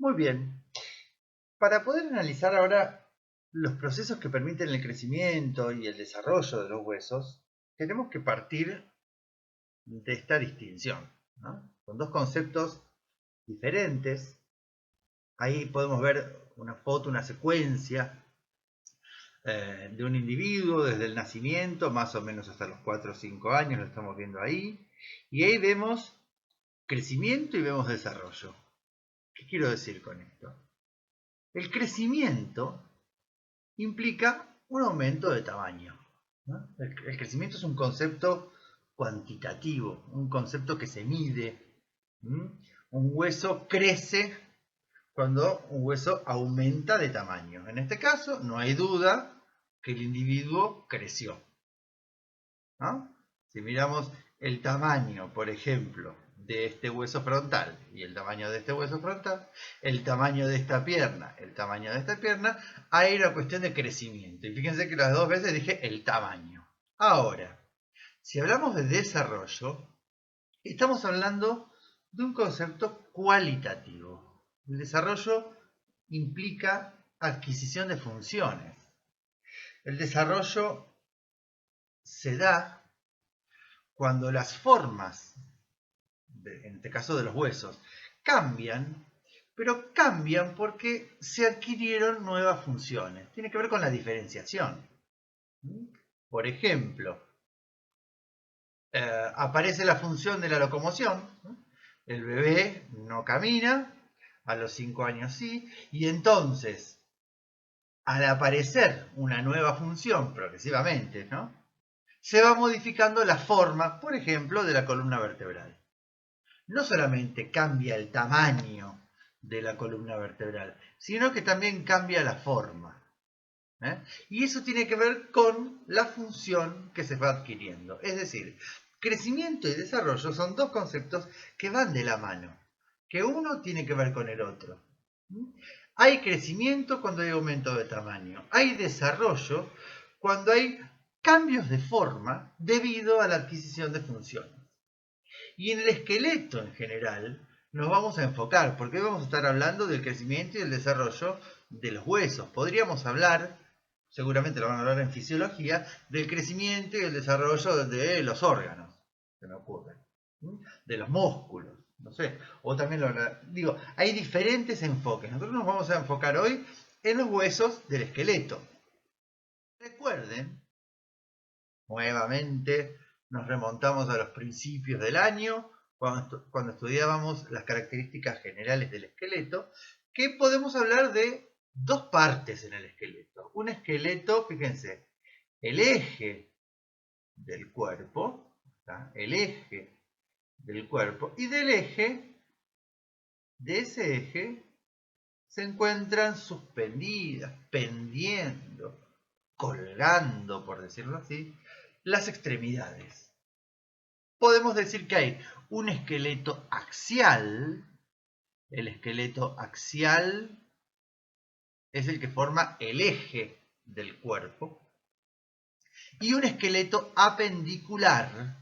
Muy bien. Para poder analizar ahora los procesos que permiten el crecimiento y el desarrollo de los huesos, tenemos que partir de esta distinción, ¿no? Con dos conceptos diferentes. Ahí podemos ver una foto, una secuencia de un individuo desde el nacimiento, más o menos hasta los 4 o 5 años, lo estamos viendo ahí. Y ahí vemos crecimiento y vemos desarrollo. ¿Qué quiero decir con esto? El crecimiento implica un aumento de tamaño, ¿no? El crecimiento es un concepto cuantitativo, un concepto que se mide. Un hueso crece cuando un hueso aumenta de tamaño. En este caso, no hay duda que el individuo creció, ¿no? Si miramos el tamaño, por ejemplo, de este hueso frontal y el tamaño de este hueso frontal, el tamaño de esta pierna, el tamaño de esta pierna, hay una cuestión de crecimiento. Y fíjense que las dos veces dije el tamaño. Ahora, si hablamos de desarrollo, estamos hablando de un concepto cualitativo. El desarrollo implica adquisición de funciones. El desarrollo se da cuando las formas, en este caso de los huesos, cambian, pero cambian porque se adquirieron nuevas funciones. Tiene que ver con la diferenciación. Por ejemplo, aparece la función de la locomoción. El bebé no camina, a los 5 años sí, y entonces, al aparecer una nueva función progresivamente, ¿no? Se va modificando la forma, por ejemplo, de la columna vertebral. No solamente cambia el tamaño de la columna vertebral, sino que también cambia la forma. Y eso tiene que ver con la función que se va adquiriendo. Es decir, crecimiento y desarrollo son dos conceptos que van de la mano, que uno tiene que ver con el otro. Hay crecimiento cuando hay aumento de tamaño, hay desarrollo cuando hay cambios de forma debido a la adquisición de funciones. Y en el esqueleto en general nos vamos a enfocar, porque hoy vamos a estar hablando del crecimiento y el desarrollo de los huesos. Podríamos hablar, seguramente lo van a hablar en fisiología, del crecimiento y el desarrollo de los órganos, se me ocurre, de los músculos, no sé, o también digo, hay diferentes enfoques. Nosotros nos vamos a enfocar hoy en los huesos del esqueleto. Recuerden, nuevamente nos remontamos a los principios del año, cuando estudiábamos las características generales del esqueleto, que podemos hablar de dos partes en el esqueleto. Un esqueleto, fíjense, el eje del cuerpo, ¿está? El eje del cuerpo, y del eje, de ese eje, se encuentran suspendidas, pendiendo, colgando, por decirlo así, las extremidades. Podemos decir que hay un esqueleto axial. El esqueleto axial es el que forma el eje del cuerpo. Y un esqueleto apendicular,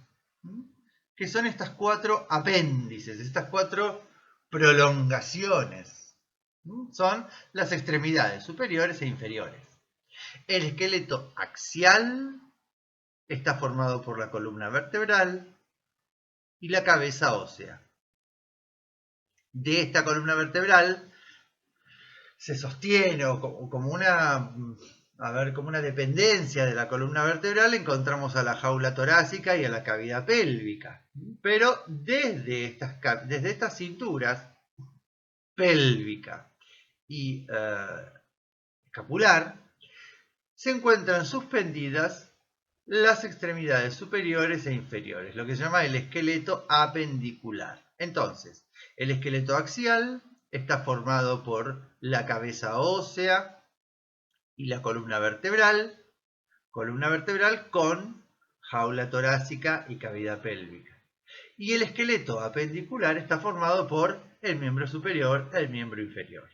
que son estas cuatro apéndices, estas cuatro prolongaciones. Son las extremidades superiores e inferiores. El esqueleto axial está formado por la columna vertebral y la cabeza ósea. De esta columna vertebral se sostiene, o como una dependencia de la columna vertebral, encontramos a la jaula torácica y a la cavidad pélvica. Pero desde estas cinturas pélvica y escapular, se encuentran suspendidas las extremidades superiores e inferiores, lo que se llama el esqueleto apendicular. Entonces, el esqueleto axial está formado por la cabeza ósea y la columna vertebral con jaula torácica y cavidad pélvica. Y el esqueleto apendicular está formado por el miembro superior, el miembro inferior.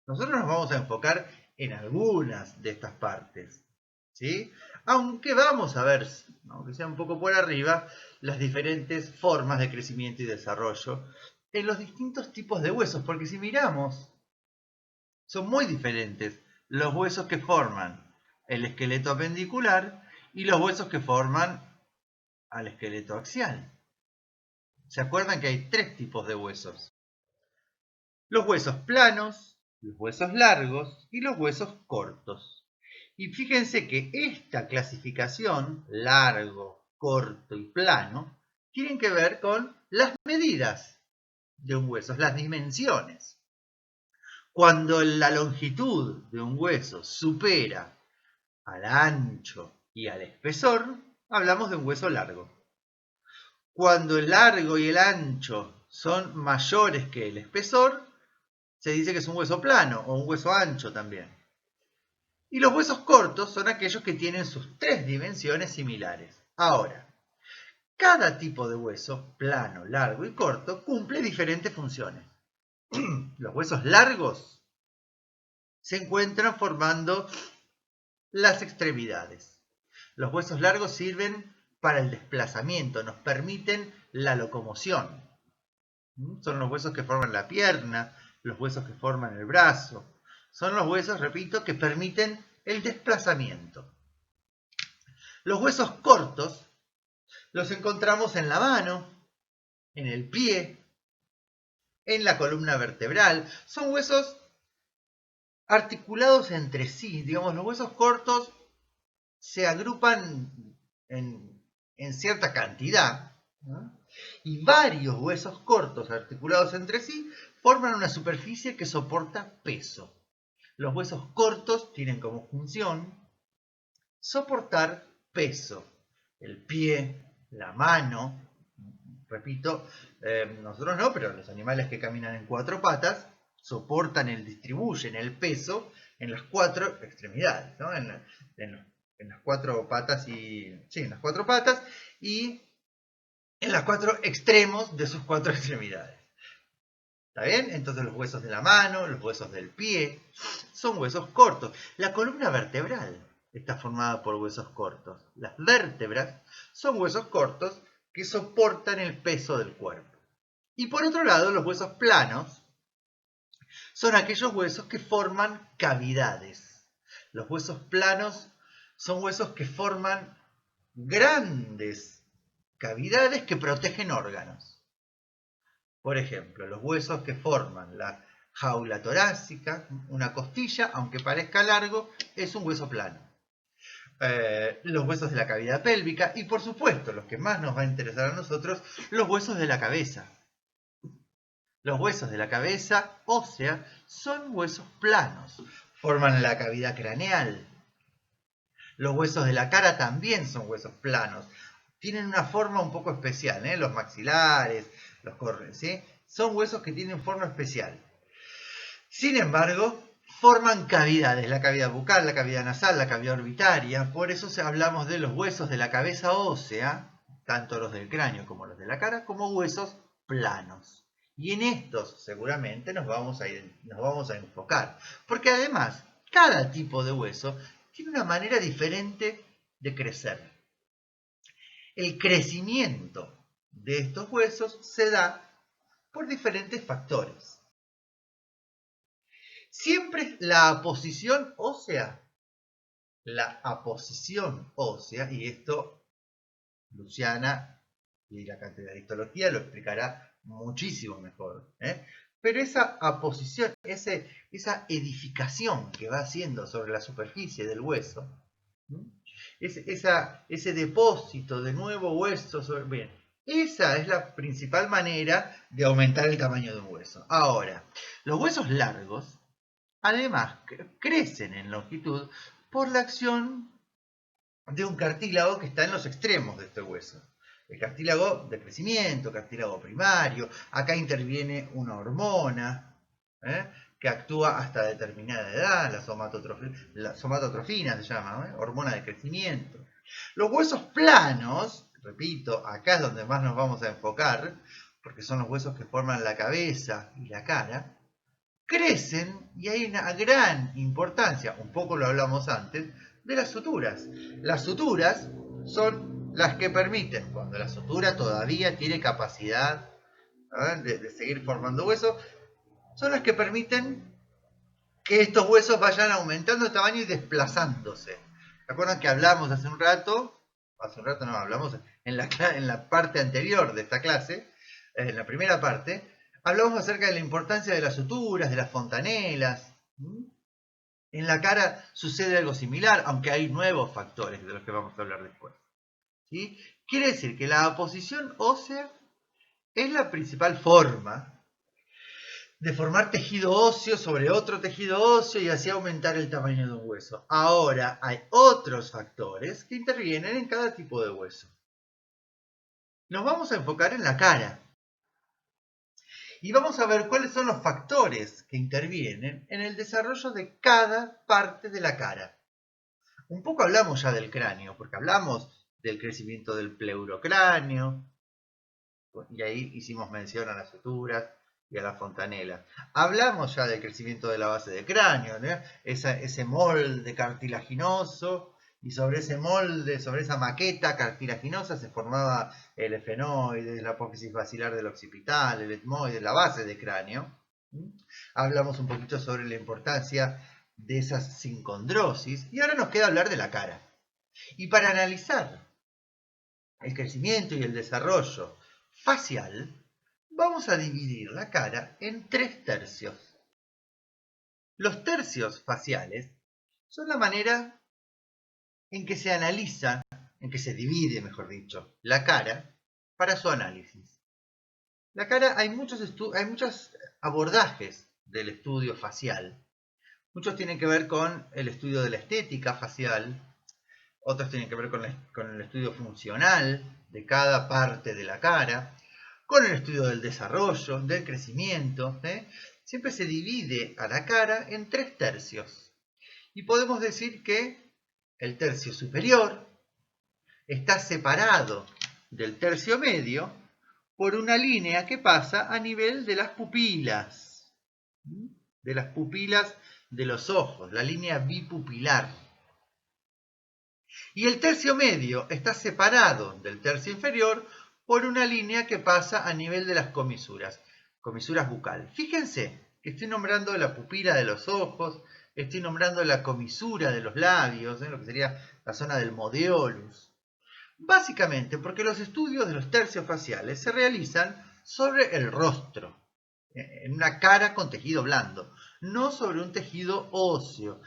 Nosotros nos vamos a enfocar en algunas de estas partes, ¿sí? Aunque vamos a ver, aunque sea un poco por arriba, las diferentes formas de crecimiento y desarrollo en los distintos tipos de huesos, porque si miramos, son muy diferentes los huesos que forman el esqueleto apendicular y los huesos que forman al esqueleto axial. ¿Se acuerdan que hay tres tipos de huesos? Los huesos planos, los huesos largos y los huesos cortos. Y fíjense que esta clasificación, largo, corto y plano, tienen que ver con las medidas de un hueso, las dimensiones. Cuando la longitud de un hueso supera al ancho y al espesor, hablamos de un hueso largo. Cuando el largo y el ancho son mayores que el espesor, se dice que es un hueso plano o un hueso ancho también. Y los huesos cortos son aquellos que tienen sus tres dimensiones similares. Ahora, cada tipo de hueso, plano, largo y corto, cumple diferentes funciones. Los huesos largos se encuentran formando las extremidades. Los huesos largos sirven para el desplazamiento, nos permiten la locomoción. Son los huesos que forman la pierna, los huesos que forman el brazo. Son los huesos, repito, que permiten el desplazamiento. Los huesos cortos los encontramos en la mano, en el pie, en la columna vertebral. Son huesos articulados entre sí. Digamos, los huesos cortos se agrupan en cierta cantidad, ¿no? Y varios huesos cortos articulados entre sí forman una superficie que soporta peso. Los huesos cortos tienen como función soportar peso. El pie, la mano, repito, nosotros no, pero los animales que caminan en cuatro patas distribuyen el peso en las cuatro extremidades, ¿no? en las cuatro patas en las cuatro patas y en los cuatro extremos de sus cuatro extremidades. ¿Está bien? Entonces los huesos de la mano, los huesos del pie, son huesos cortos. La columna vertebral está formada por huesos cortos. Las vértebras son huesos cortos que soportan el peso del cuerpo. Y por otro lado, los huesos planos son aquellos huesos que forman cavidades. Los huesos planos son huesos que forman grandes cavidades que protegen órganos. Por ejemplo, los huesos que forman la jaula torácica, una costilla, aunque parezca largo, es un hueso plano. Los huesos de la cavidad pélvica y, por supuesto, los que más nos va a interesar a nosotros, los huesos de la cabeza. Los huesos de la cabeza ósea son huesos planos, forman la cavidad craneal. Los huesos de la cara también son huesos planos. Tienen una forma un poco especial, ¿eh? Los maxilares, los cornes, ¿sí? Son huesos que tienen forma especial. Sin embargo, forman cavidades, la cavidad bucal, la cavidad nasal, la cavidad orbitaria. Por eso hablamos de los huesos de la cabeza ósea, tanto los del cráneo como los de la cara, como huesos planos. Y en estos seguramente nos vamos a enfocar. Porque además, cada tipo de hueso tiene una manera diferente de crecer. El crecimiento de estos huesos se da por diferentes factores. Siempre la aposición ósea, y esto Luciana y la cátedra de histología lo explicará muchísimo mejor, pero esa aposición, esa edificación que va haciendo sobre la superficie del hueso, ese depósito de nuevo hueso bien, esa es la principal manera de aumentar el tamaño de un hueso. Ahora, los huesos largos además crecen en longitud por la acción de un cartílago que está en los extremos de este hueso. El cartílago de crecimiento, cartílago primario. Acá interviene una hormona que actúa hasta determinada edad, la somatotrofina se llama, hormona de crecimiento. Los huesos planos, repito, acá es donde más nos vamos a enfocar, porque son los huesos que forman la cabeza y la cara, crecen y hay una gran importancia, un poco lo hablamos antes, de las suturas. Las suturas son las que permiten, cuando la sutura todavía tiene capacidad de seguir formando hueso, son las que permiten que estos huesos vayan aumentando de tamaño y desplazándose. ¿Se acuerdan que hablamos hace un rato? Hace un rato no, hablamos en la parte anterior de esta clase, en la primera parte, hablamos acerca de la importancia de las suturas, de las fontanelas. En la cara sucede algo similar, aunque hay nuevos factores de los que vamos a hablar después. ¿Sí? Quiere decir que la aposición ósea es la principal forma de formar tejido óseo sobre otro tejido óseo y así aumentar el tamaño de un hueso. Ahora hay otros factores que intervienen en cada tipo de hueso. Nos vamos a enfocar en la cara y vamos a ver cuáles son los factores que intervienen en el desarrollo de cada parte de la cara. Un poco hablamos ya del cráneo, porque hablamos del crecimiento del pleurocráneo, y ahí hicimos mención a las suturas y a la fontanela. Hablamos ya del crecimiento de la base de cráneo, ¿no? Ese molde cartilaginoso, y sobre ese molde, sobre esa maqueta cartilaginosa se formaba el efenoide, la apófisis basilar del occipital, el etmoide, la base de cráneo. Hablamos un poquito sobre la importancia de esas sincondrosis, y ahora nos queda hablar de la cara. Y para analizar el crecimiento y el desarrollo facial, vamos a dividir la cara en 3 tercios. Los tercios faciales son la manera en que se analiza, en que se divide, mejor dicho, la cara para su análisis. La cara, hay muchos abordajes del estudio facial. Muchos tienen que ver con el estudio de la estética facial, otros tienen que ver con el estudio funcional de cada parte de la cara, con el estudio del desarrollo, del crecimiento. Siempre se divide a la cara en 3 tercios. Y podemos decir que el tercio superior está separado del tercio medio por una línea que pasa a nivel de las pupilas. De las pupilas de los ojos, la línea bipupilar. Y el tercio medio está separado del tercio inferior por una línea que pasa a nivel de las comisuras bucales. Fíjense que estoy nombrando la pupila de los ojos, estoy nombrando la comisura de los labios, lo que sería la zona del modeolus. Básicamente porque los estudios de los tercios faciales se realizan sobre el rostro, en una cara con tejido blando, no sobre un tejido óseo.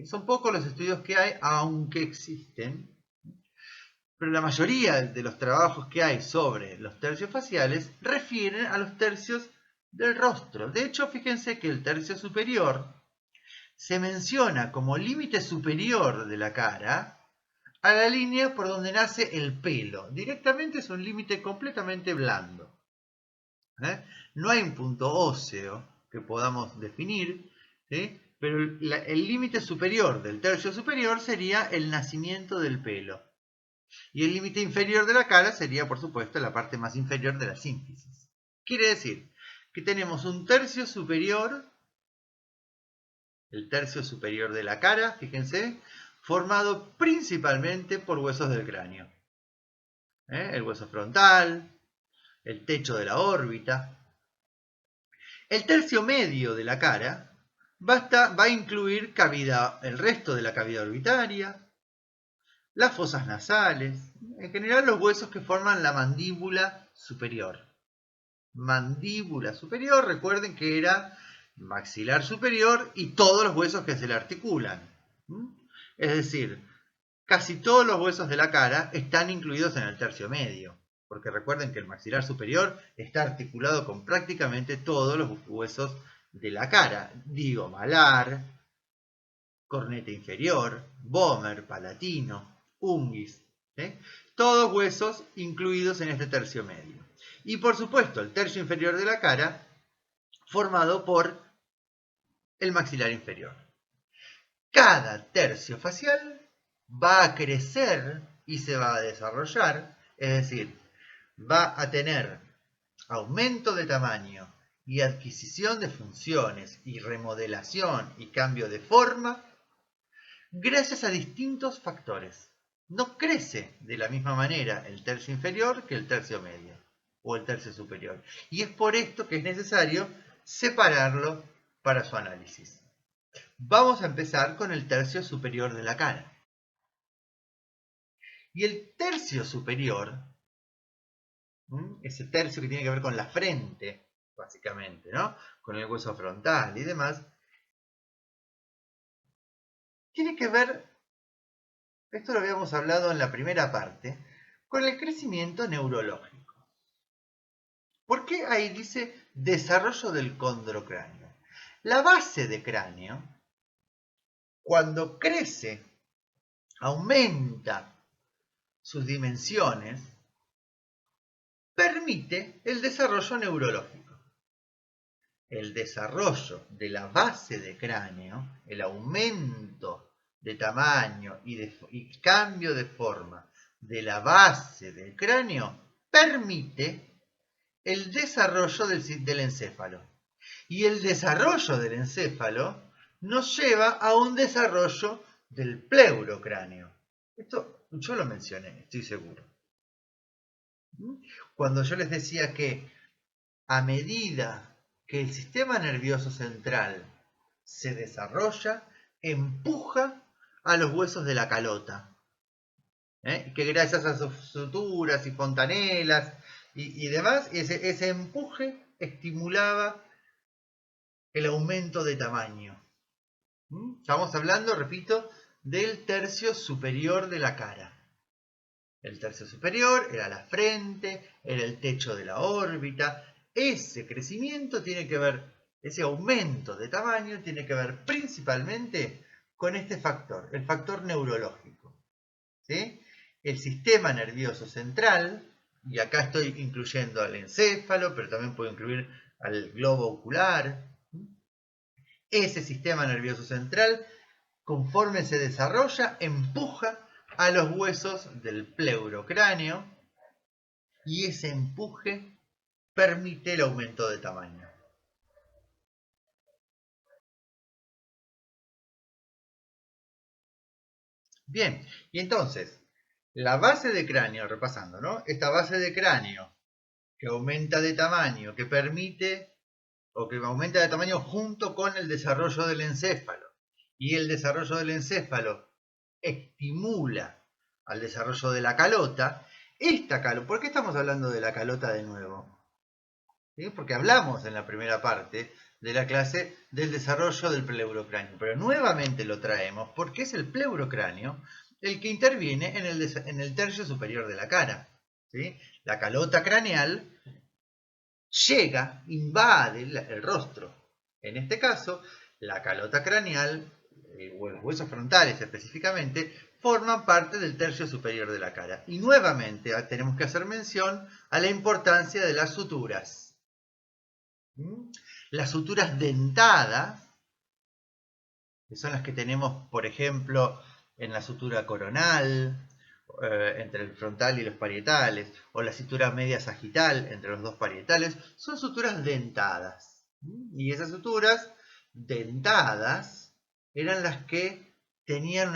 Son pocos los estudios que hay, aunque existen, pero la mayoría de los trabajos que hay sobre los tercios faciales refieren a los tercios del rostro. De hecho, fíjense que el tercio superior se menciona como límite superior de la cara a la línea por donde nace el pelo. Directamente es un límite completamente blando. No hay un punto óseo que podamos definir, ¿sí? Pero el límite superior del tercio superior sería el nacimiento del pelo. Y el límite inferior de la cara sería, por supuesto, la parte más inferior de la sínfisis. Quiere decir que tenemos un tercio superior, el tercio superior de la cara, fíjense, formado principalmente por huesos del cráneo. El hueso frontal, el techo de la órbita. El tercio medio de la cara va a incluir el resto de la cavidad orbitaria, las fosas nasales, en general los huesos que forman la mandíbula superior. Mandíbula superior, recuerden que era maxilar superior y todos los huesos que se le articulan. Es decir, casi todos los huesos de la cara están incluidos en el tercio medio, porque recuerden que el maxilar superior está articulado con prácticamente todos los huesos de la cara. Digo, malar, corneta inferior, vómer, palatino, unguis, todos huesos incluidos en este tercio medio. Y por supuesto el tercio inferior de la cara formado por el maxilar inferior. Cada tercio facial va a crecer y se va a desarrollar, es decir, va a tener aumento de tamaño y adquisición de funciones y remodelación y cambio de forma gracias a distintos factores. No crece de la misma manera el tercio inferior que el tercio medio. o el tercio superior. Y es por esto que es necesario separarlo para su análisis. Vamos a empezar con el tercio superior de la cara. Y el tercio superior, ese tercio que tiene que ver con la frente, básicamente, ¿no? Con el hueso frontal y demás, tiene que ver, esto lo habíamos hablado en la primera parte, con el crecimiento neurológico. ¿Por qué ahí dice desarrollo del condrocráneo? La base de cráneo, cuando crece, aumenta sus dimensiones, permite el desarrollo neurológico. El desarrollo de la base de cráneo, el aumento de tamaño y cambio de forma de la base del cráneo, permite el desarrollo del encéfalo. Y el desarrollo del encéfalo nos lleva a un desarrollo del pleurocráneo. Esto yo lo mencioné, estoy seguro. Cuando yo les decía que a medida que el sistema nervioso central se desarrolla, empuja a los huesos de la calota. Que gracias a sus suturas y fontanelas y demás, ese empuje estimulaba el aumento de tamaño. Estamos hablando, repito, del tercio superior de la cara. El tercio superior era la frente, era el techo de la órbita. Ese crecimiento tiene que ver, ese aumento de tamaño tiene que ver principalmente con este factor, el factor neurológico. ¿Sí? El sistema nervioso central, y acá estoy incluyendo al encéfalo, pero también puedo incluir al globo ocular. Ese sistema nervioso central, conforme se desarrolla, empuja a los huesos del pleurocráneo y ese empuje permite el aumento de tamaño. Bien, y entonces, la base de cráneo, repasando, ¿no? Esta base de cráneo que aumenta de tamaño, que permite o que aumenta de tamaño junto con el desarrollo del encéfalo. Y el desarrollo del encéfalo estimula al desarrollo de la calota. ¿Por qué estamos hablando de la calota de nuevo? ¿Sí? Porque hablamos en la primera parte de la clase del desarrollo del pleurocráneo, pero nuevamente lo traemos porque es el pleurocráneo el que interviene en el tercio superior de la cara. ¿Sí? La calota craneal llega, invade el rostro. En este caso, la calota craneal, o los huesos frontales específicamente, forman parte del tercio superior de la cara. Y nuevamente tenemos que hacer mención a la importancia de las suturas. Las suturas dentadas, que son las que tenemos, por ejemplo, en la sutura coronal, entre el frontal y los parietales, o la sutura media sagital entre los dos parietales, son suturas dentadas. Y esas suturas dentadas eran las que tenían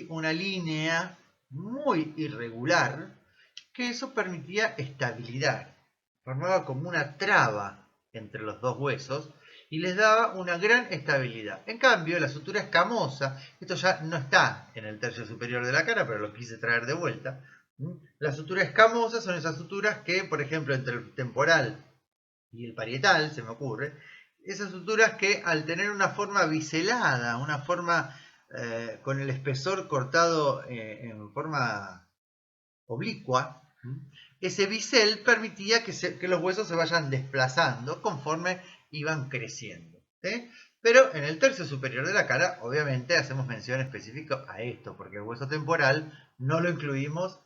una línea muy irregular, que eso permitía estabilidad. Formaba como una traba entre los dos huesos y les daba una gran estabilidad. En cambio, la sutura escamosa, esto ya no está en el tercio superior de la cara, pero lo quise traer de vuelta. La sutura escamosa son esas suturas que, por ejemplo, entre el temporal y el parietal, se me ocurre, esas suturas que al tener una forma biselada, una forma con el espesor cortado en forma oblicua, ese bisel permitía que los huesos se vayan desplazando conforme iban creciendo. ¿Sí? Pero en el tercio superior de la cara, obviamente, hacemos mención específica a esto, porque el hueso temporal no lo incluimos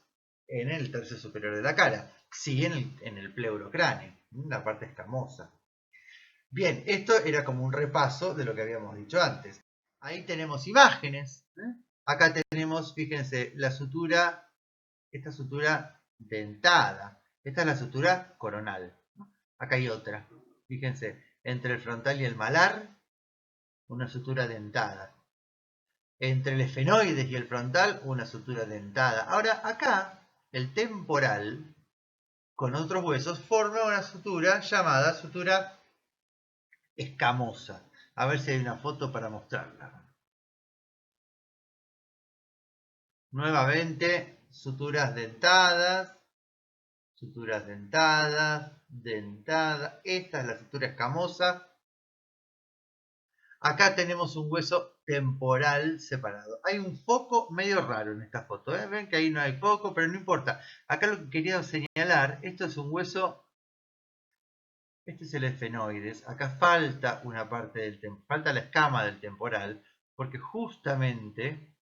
en el tercio superior de la cara, sí en el pleurocráneo, la parte escamosa. Bien, esto era como un repaso de lo que habíamos dicho antes. Ahí tenemos imágenes. Acá tenemos, fíjense, esta sutura dentada. Esta es la sutura coronal. Acá hay otra. Fíjense, entre el frontal y el malar, una sutura dentada. Entre el efenoides y el frontal, una sutura dentada. Ahora, acá, el temporal, con otros huesos, forma una sutura llamada sutura escamosa. A ver si hay una foto para mostrarla. Nuevamente, suturas dentadas, dentadas. Esta es la sutura escamosa. Acá tenemos un hueso temporal separado. Hay un foco medio raro en esta foto. Ven que ahí no hay foco, pero no importa. Acá lo que quería señalar, esto es un hueso, este es el esfenoides. Acá falta una parte falta la escama del temporal, porque justamente,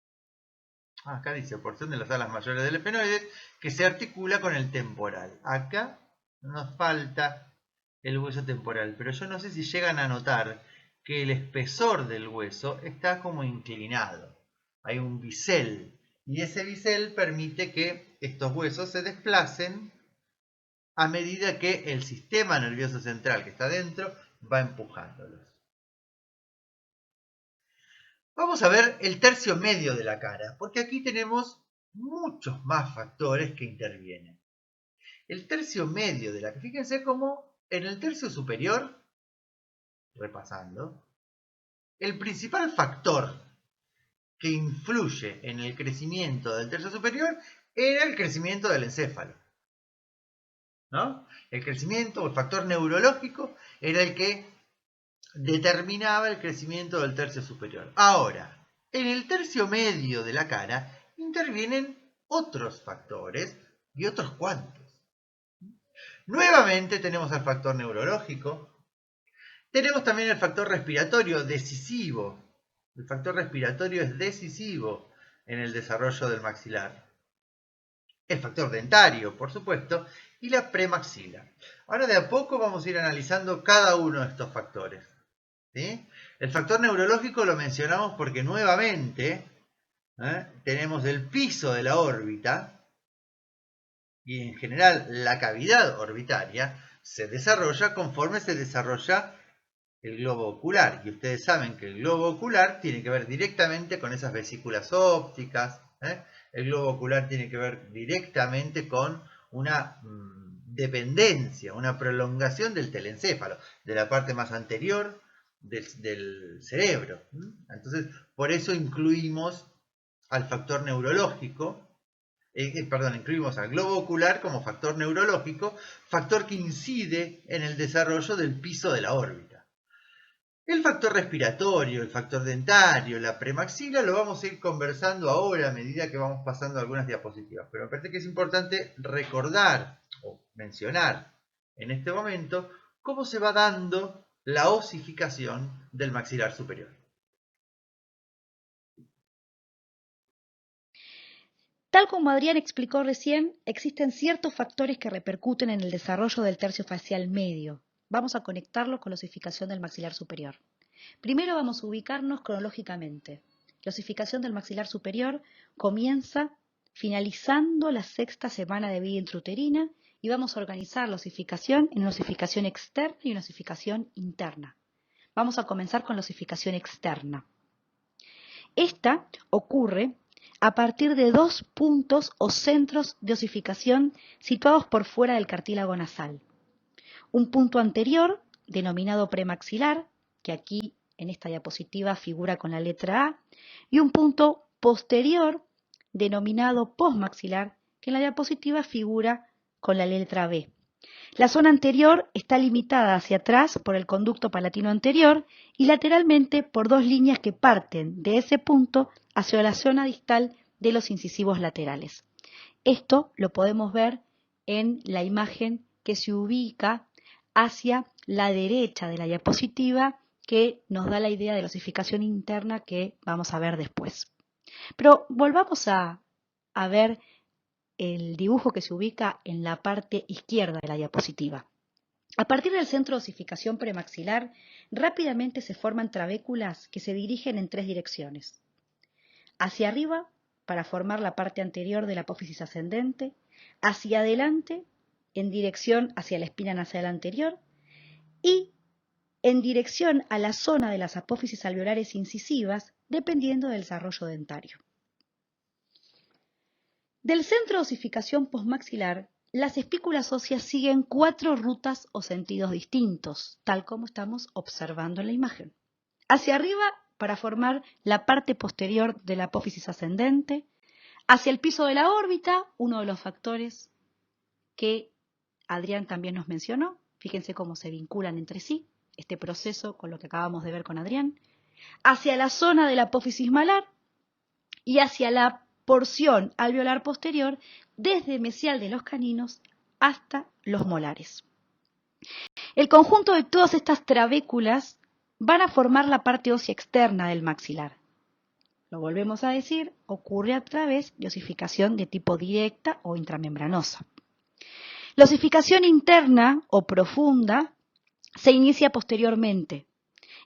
acá dice porción de las alas mayores del esfenoides, que se articula con el temporal. Acá nos falta el hueso temporal, pero yo no sé si llegan a notar que el espesor del hueso está como inclinado. Hay un bisel y ese bisel permite que estos huesos se desplacen a medida que el sistema nervioso central que está dentro va empujándolos. Vamos a ver el tercio medio de la cara, porque aquí tenemos muchos más factores que intervienen. El tercio medio de la cara, fíjense cómo en el tercio superior, repasando, el principal factor que influye en el crecimiento del tercio superior era el crecimiento del encéfalo, ¿no? El crecimiento o el factor neurológico era el que determinaba el crecimiento del tercio superior. Ahora, en el tercio medio de la cara intervienen otros factores y otros cuantos. Nuevamente tenemos al factor neurológico, tenemos también el factor respiratorio decisivo. El factor respiratorio es decisivo en el desarrollo del maxilar. El factor dentario, por supuesto, y la premaxila. Ahora de a poco vamos a ir analizando cada uno de estos factores. ¿Sí? El factor neurológico lo mencionamos porque nuevamente tenemos el piso de la órbita y en general la cavidad orbitaria se desarrolla conforme se desarrolla el globo ocular. Y ustedes saben que el globo ocular tiene que ver directamente con esas vesículas ópticas. El globo ocular tiene que ver directamente con una dependencia, una prolongación del telencéfalo, de la parte más anterior del cerebro. Entonces, por eso incluimos al factor neurológico, incluimos al globo ocular como factor neurológico, factor que incide en el desarrollo del piso de la órbita. El factor respiratorio, el factor dentario, la premaxila lo vamos a ir conversando ahora a medida que vamos pasando algunas diapositivas, pero me parece que es importante recordar o mencionar en este momento cómo se va dando la osificación del maxilar superior. Tal como Adrián explicó recién, existen ciertos factores que repercuten en el desarrollo del tercio facial medio. Vamos a conectarlo con la osificación del maxilar superior. Primero vamos a ubicarnos cronológicamente. La osificación del maxilar superior comienza finalizando la sexta semana de vida intrauterina y vamos a organizar la osificación en una osificación externa y una osificación interna. Vamos a comenzar con la osificación externa. Esta ocurre a partir de dos puntos o centros de osificación situados por fuera del cartílago nasal. Un punto anterior, denominado premaxilar, que aquí en esta diapositiva figura con la letra A, y un punto posterior, denominado postmaxilar, que en la diapositiva figura con la letra B. La zona anterior está limitada hacia atrás por el conducto palatino anterior y lateralmente por dos líneas que parten de ese punto hacia la zona distal de los incisivos laterales. Esto lo podemos ver en la imagen que se ubica hacia la derecha de la diapositiva, que nos da la idea de la osificación interna que vamos a ver después. Pero volvamos a ver el dibujo que se ubica en la parte izquierda de la diapositiva. A partir del centro de osificación premaxilar, rápidamente se forman trabéculas que se dirigen en tres direcciones. Hacia arriba, para formar la parte anterior de la apófisis ascendente, hacia adelante, en dirección hacia la espina nasal anterior, y en dirección a la zona de las apófisis alveolares incisivas, dependiendo del desarrollo dentario. Del centro de osificación postmaxilar las espículas óseas siguen 4 rutas o sentidos distintos, tal como estamos observando en la imagen. Hacia arriba, para formar la parte posterior de la apófisis ascendente, hacia el piso de la órbita, uno de los factores que Adrián también nos mencionó. Fíjense cómo se vinculan entre sí este proceso con lo que acabamos de ver con Adrián. Hacia la zona de la apófisis malar y hacia la porción alveolar posterior desde mesial de los caninos hasta los molares. El conjunto de todas estas trabéculas van a formar la parte ósea externa del maxilar. Lo volvemos a decir, ocurre a través de osificación de tipo directa o intramembranosa. La osificación interna o profunda se inicia posteriormente.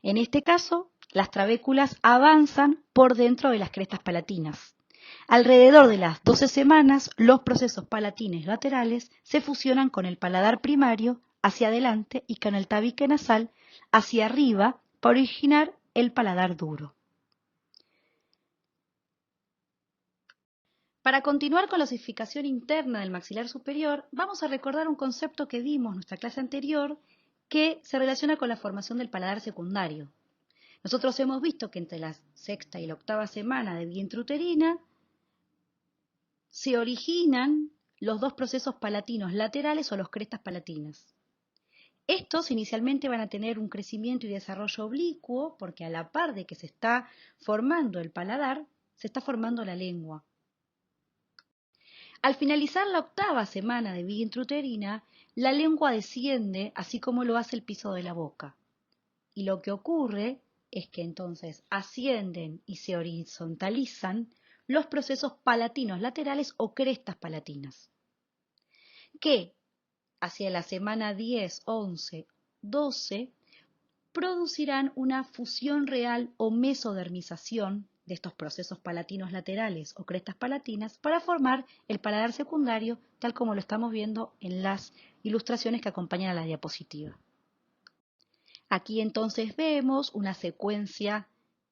En este caso, las trabéculas avanzan por dentro de las crestas palatinas. Alrededor de las 12 semanas, los procesos palatines laterales se fusionan con el paladar primario hacia adelante y con el tabique nasal hacia arriba para originar el paladar duro. Para continuar con la osificación interna del maxilar superior, vamos a recordar un concepto que vimos en nuestra clase anterior que se relaciona con la formación del paladar secundario. Nosotros hemos visto que entre la 6ª y la 8ª semana de vida intrauterina se originan los 2 procesos palatinos laterales o los crestas palatinas. Estos inicialmente van a tener un crecimiento y desarrollo oblicuo porque a la par de que se está formando el paladar, se está formando la lengua. Al finalizar la 8ª semana de vida intrauterina, la lengua desciende así como lo hace el piso de la boca. Y lo que ocurre es que entonces ascienden y se horizontalizan los procesos palatinos laterales o crestas palatinas, que hacia la semana 10, 11, 12 producirán una fusión real o mesodermización de estos procesos palatinos laterales o crestas palatinas para formar el paladar secundario, tal como lo estamos viendo en las ilustraciones que acompañan a la diapositiva. Aquí entonces vemos una secuencia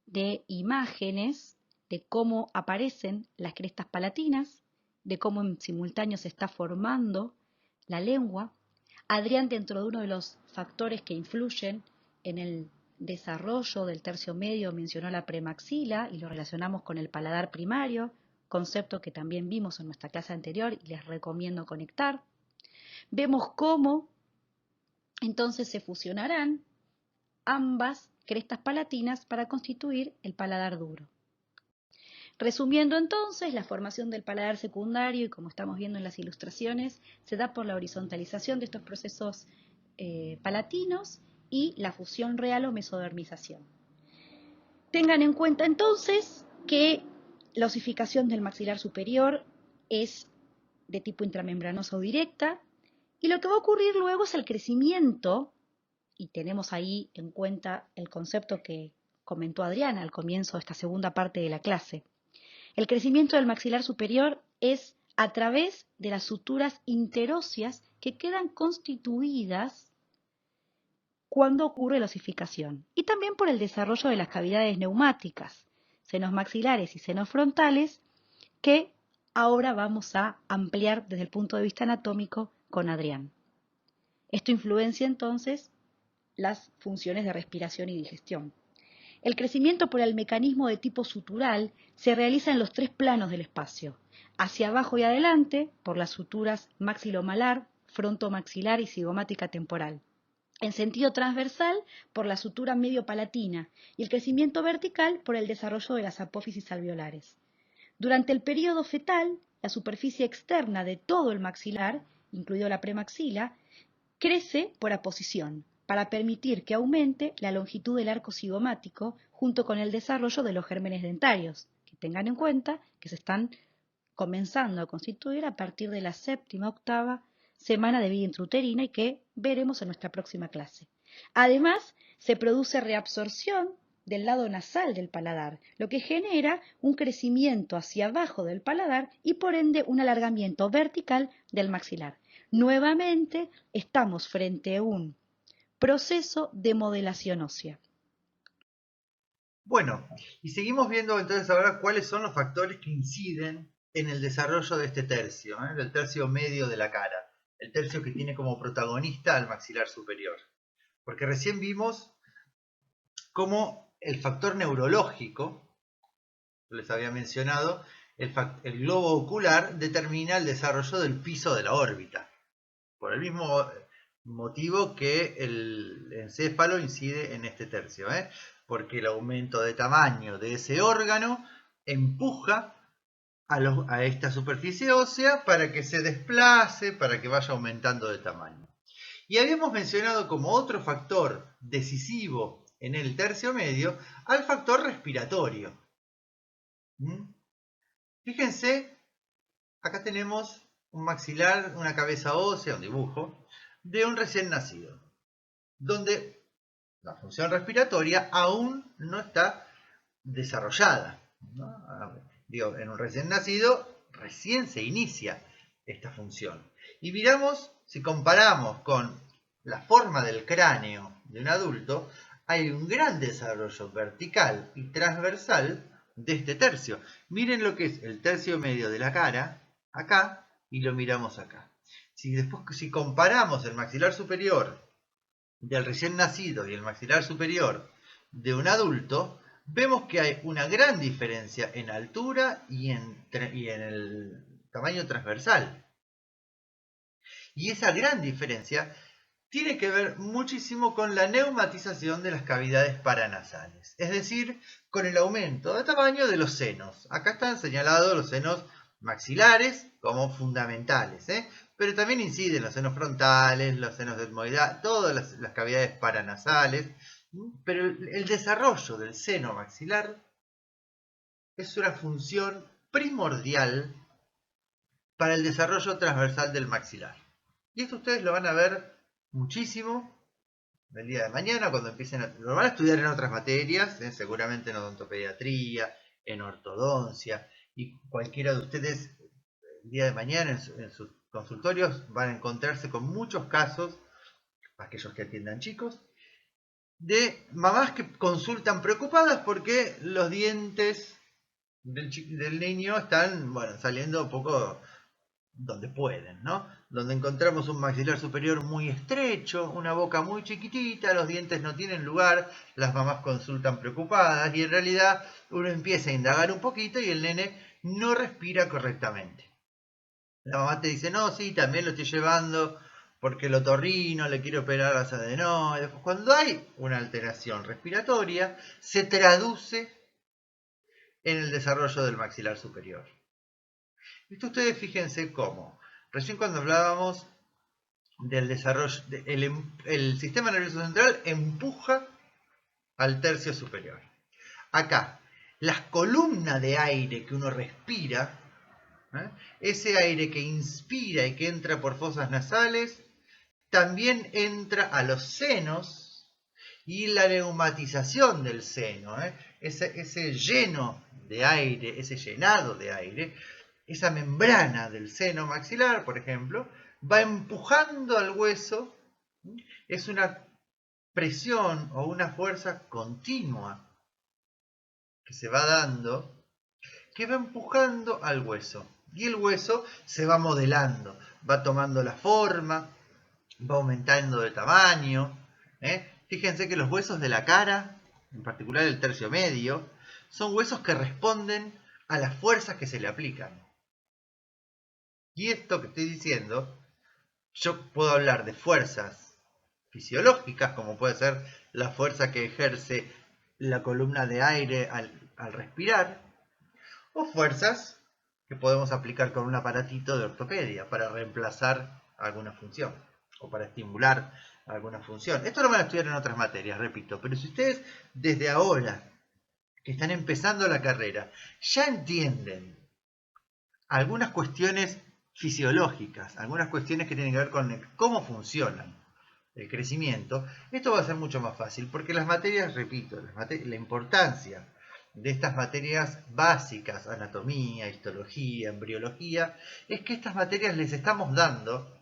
de imágenes de cómo aparecen las crestas palatinas, de cómo en simultáneo se está formando la lengua. Adrián, dentro de uno de los factores que influyen en el desarrollo del tercio medio, mencionó la premaxila y lo relacionamos con el paladar primario, concepto que también vimos en nuestra clase anterior y les recomiendo conectar. Vemos cómo entonces se fusionarán ambas crestas palatinas para constituir el paladar duro. Resumiendo entonces, la formación del paladar secundario, y como estamos viendo en las ilustraciones, se da por la horizontalización de estos procesos palatinos y la fusión real o mesodermización. Tengan en cuenta entonces que la osificación del maxilar superior es de tipo intramembranosa o directa, y lo que va a ocurrir luego es el crecimiento, y tenemos ahí en cuenta el concepto que comentó Adriana al comienzo de esta segunda parte de la clase. El crecimiento del maxilar superior es a través de las suturas interóseas que quedan constituidas cuando ocurre la osificación, y también por el desarrollo de las cavidades neumáticas, senos maxilares y senos frontales, que ahora vamos a ampliar desde el punto de vista anatómico con Adrián. Esto influencia entonces las funciones de respiración y digestión. El crecimiento por el mecanismo de tipo sutural se realiza en los 3 planos del espacio, hacia abajo y adelante por las suturas maxilomalar, frontomaxilar y cigomática temporal. En sentido transversal por la sutura medio-palatina y el crecimiento vertical por el desarrollo de las apófisis alveolares. Durante el período fetal, la superficie externa de todo el maxilar, incluido la premaxila, crece por aposición, para permitir que aumente la longitud del arco cigomático junto con el desarrollo de los gérmenes dentarios, que tengan en cuenta que se están comenzando a constituir a partir de la 7ª, 8ª semana de vida intrauterina y que veremos en nuestra próxima clase. Además, se produce reabsorción del lado nasal del paladar, lo que genera un crecimiento hacia abajo del paladar y por ende un alargamiento vertical del maxilar. Nuevamente estamos frente a un proceso de modelación ósea. Bueno, y seguimos viendo entonces ahora cuáles son los factores que inciden en el desarrollo de este tercio, del tercio medio de la cara. el tercio que tiene como protagonista al maxilar superior. Porque recién vimos cómo el factor neurológico, les había mencionado, el globo ocular determina el desarrollo del piso de la órbita. Por el mismo motivo que el encéfalo incide en este tercio, porque el aumento de tamaño de ese órgano empuja a esta superficie ósea para que se desplace, para que vaya aumentando de tamaño. Y habíamos mencionado como otro factor decisivo en el tercio medio al factor respiratorio. Fíjense, acá tenemos un maxilar, una cabeza ósea, un dibujo, de un recién nacido, donde la función respiratoria aún no está desarrollada, ¿no? Digo, en un recién nacido recién se inicia esta función. Y miramos, si comparamos con la forma del cráneo de un adulto, hay un gran desarrollo vertical y transversal de este tercio. Miren lo que es el tercio medio de la cara, acá, y lo miramos acá. Si comparamos el maxilar superior del recién nacido y el maxilar superior de un adulto, vemos que hay una gran diferencia en altura y en el tamaño transversal. Y esa gran diferencia tiene que ver muchísimo con la neumatización de las cavidades paranasales, es decir, con el aumento de tamaño de los senos. Acá están señalados los senos maxilares como fundamentales, pero también inciden los senos frontales, los senos etmoidales, todas las cavidades paranasales. Pero el desarrollo del seno maxilar es una función primordial para el desarrollo transversal del maxilar. Y esto ustedes lo van a ver muchísimo el día de mañana cuando empiecen lo van a estudiar en otras materias, seguramente en odontopediatría, en ortodoncia, y cualquiera de ustedes el día de mañana en sus consultorios van a encontrarse con muchos casos, aquellos que atiendan chicos, de mamás que consultan preocupadas porque los dientes del niño están, bueno, saliendo un poco donde pueden, ¿no? Donde encontramos un maxilar superior muy estrecho, una boca muy chiquitita, los dientes no tienen lugar, las mamás consultan preocupadas y en realidad uno empieza a indagar un poquito y el nene no respira correctamente. La mamá te dice, no, sí, también lo estoy llevando porque el otorrino le quiere operar las adenoides. Cuando hay una alteración respiratoria, se traduce en el desarrollo del maxilar superior. Esto ustedes fíjense cómo. Recién cuando hablábamos del desarrollo, el sistema nervioso central empuja al tercio superior. Acá, las columnas de aire que uno respira, ese aire que inspira y que entra por fosas nasales, también entra a los senos y la neumatización del seno, ese lleno de aire, ese llenado de aire, esa membrana del seno maxilar, por ejemplo, va empujando al hueso, es una presión o una fuerza continua que se va dando, que va empujando al hueso. Y el hueso se va modelando, va tomando la forma, va aumentando de tamaño. Fíjense que los huesos de la cara, en particular el tercio medio, son huesos que responden a las fuerzas que se le aplican. Y esto que estoy diciendo, yo puedo hablar de fuerzas fisiológicas, como puede ser la fuerza que ejerce la columna de aire al respirar, o fuerzas que podemos aplicar con un aparatito de ortopedia para reemplazar alguna función o para estimular alguna función. Esto lo van a estudiar en otras materias, repito, pero si ustedes desde ahora que están empezando la carrera ya entienden algunas cuestiones fisiológicas, algunas cuestiones que tienen que ver con cómo funcionan el crecimiento, esto va a ser mucho más fácil, porque las materias, repito, la importancia de estas materias básicas, anatomía, histología, embriología, es que estas materias les estamos dando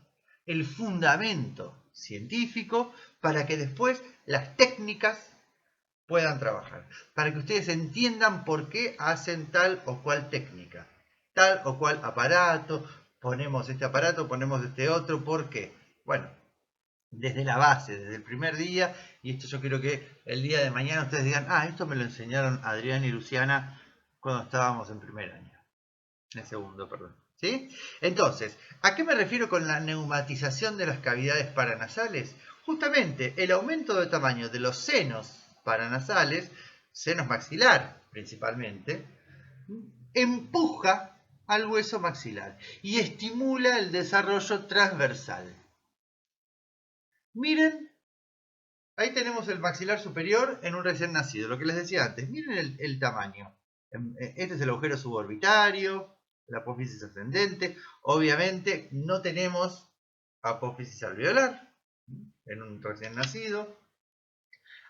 el fundamento científico para que después las técnicas puedan trabajar, para que ustedes entiendan por qué hacen tal o cual técnica, tal o cual aparato, ponemos este aparato, ponemos este otro. ¿Por qué? Bueno, desde la base, desde el primer día, y esto yo quiero que el día de mañana ustedes digan, esto me lo enseñaron Adrián y Luciana cuando estábamos en primer año, en segundo, perdón. ¿Sí? Entonces, ¿a qué me refiero con la neumatización de las cavidades paranasales? Justamente el aumento de tamaño de los senos paranasales, senos maxilar principalmente, empuja al hueso maxilar y estimula el desarrollo transversal. Miren, ahí tenemos el maxilar superior en un recién nacido, lo que les decía antes. Miren el tamaño. Este es el agujero suborbitario, la apófisis ascendente. Obviamente no tenemos apófisis alveolar en un recién nacido.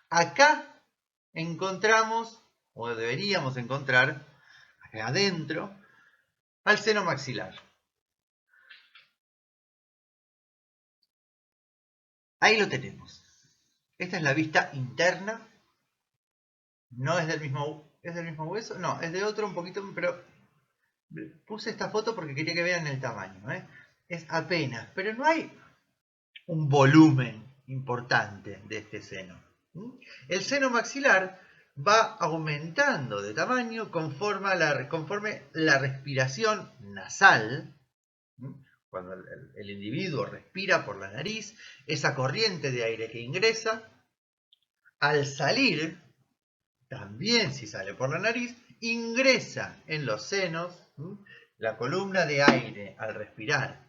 Acá encontramos, o deberíamos encontrar, acá adentro, al seno maxilar. Ahí lo tenemos. Esta es la vista interna. No es del mismo hueso, no, es de otro un poquito, pero puse esta foto porque quería que vean el tamaño. Es apenas, pero no hay un volumen importante de este seno. El seno maxilar va aumentando de tamaño conforme la respiración nasal. Cuando el individuo respira por la nariz, esa corriente de aire que ingresa, al salir, también si sale por la nariz, ingresa en los senos. La columna de aire al respirar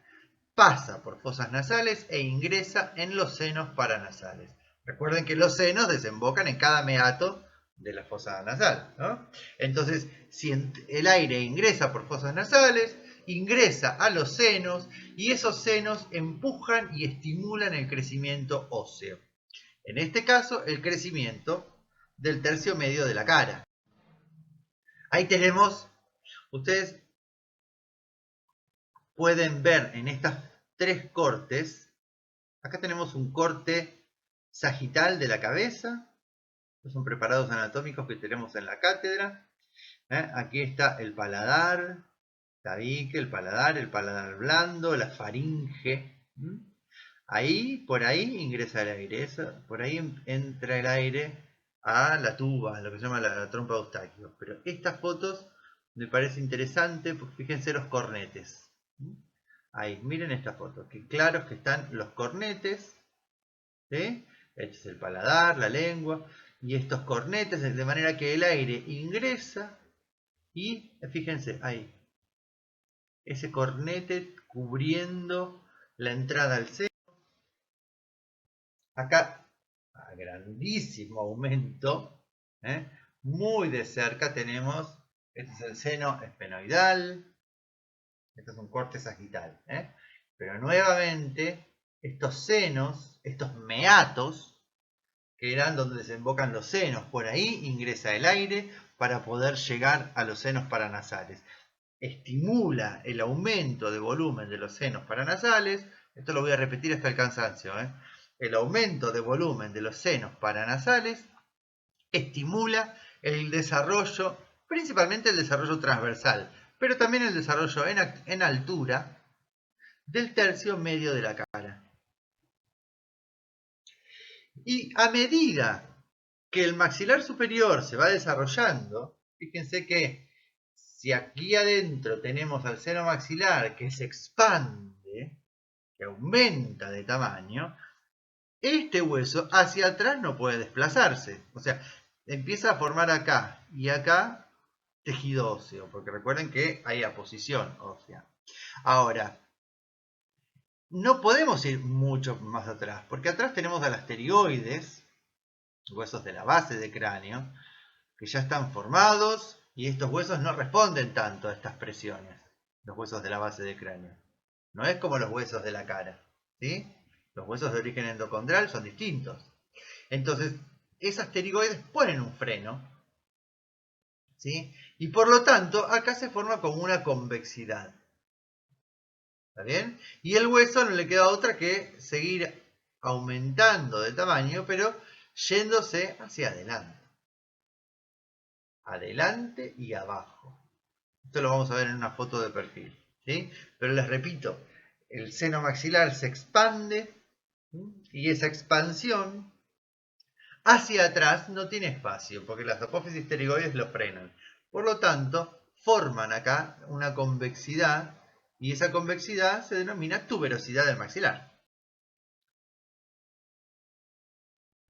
pasa por fosas nasales e ingresa en los senos paranasales. Recuerden que los senos desembocan en cada meato de la fosa nasal, ¿no? Entonces, si el aire ingresa por fosas nasales, ingresa a los senos y esos senos empujan y estimulan el crecimiento óseo. En este caso, el crecimiento del tercio medio de la cara. Ahí tenemos, ustedes pueden ver en estas tres cortes, acá tenemos un corte sagital de la cabeza, estos son preparados anatómicos que tenemos en la cátedra. Aquí está el paladar, tabique, el paladar blando, la faringe. Ahí, por ahí ingresa el aire, por ahí entra el aire a la tuba, lo que se llama la trompa de Eustaquio. Pero estas fotos me parece interesante, porque fíjense los cornetes. Ahí, miren esta foto, que claros que están los cornetes, ¿sí? Este es el paladar, la lengua, y estos cornetes, de manera que el aire ingresa y, fíjense, ahí, ese cornete cubriendo la entrada al seno. Acá, a grandísimo aumento, muy de cerca tenemos, este es el seno esfenoidal, este es un corte sagital, pero nuevamente estos senos, estos meatos, que eran donde desembocan los senos, por ahí ingresa el aire para poder llegar a los senos paranasales. Estimula el aumento de volumen de los senos paranasales, esto lo voy a repetir hasta el cansancio, el aumento de volumen de los senos paranasales estimula el desarrollo, principalmente el desarrollo transversal, pero también el desarrollo en altura del tercio medio de la cara. Y a medida que el maxilar superior se va desarrollando, fíjense que si aquí adentro tenemos al seno maxilar que se expande, que aumenta de tamaño, este hueso hacia atrás no puede desplazarse. O sea, empieza a formar acá y acá tejido óseo, porque recuerden que hay aposición ósea. Ahora, no podemos ir mucho más atrás, porque atrás tenemos a las pterigoides, huesos de la base del cráneo, que ya están formados y estos huesos no responden tanto a estas presiones, los huesos de la base del cráneo. No es como los huesos de la cara, ¿sí? Los huesos de origen endocondral son distintos. Entonces, esas pterigoides ponen un freno, ¿sí? Y por lo tanto, acá se forma como una convexidad. ¿Está bien? Y el hueso no le queda otra que seguir aumentando de tamaño, pero yéndose hacia adelante. Adelante y abajo. Esto lo vamos a ver en una foto de perfil. ¿sí? Pero les repito, el seno maxilar se expande, ¿sí? Y esa expansión hacia atrás no tiene espacio, porque las apófisis pterigoides lo frenan. Por lo tanto, forman acá una convexidad, y esa convexidad se denomina tuberosidad del maxilar.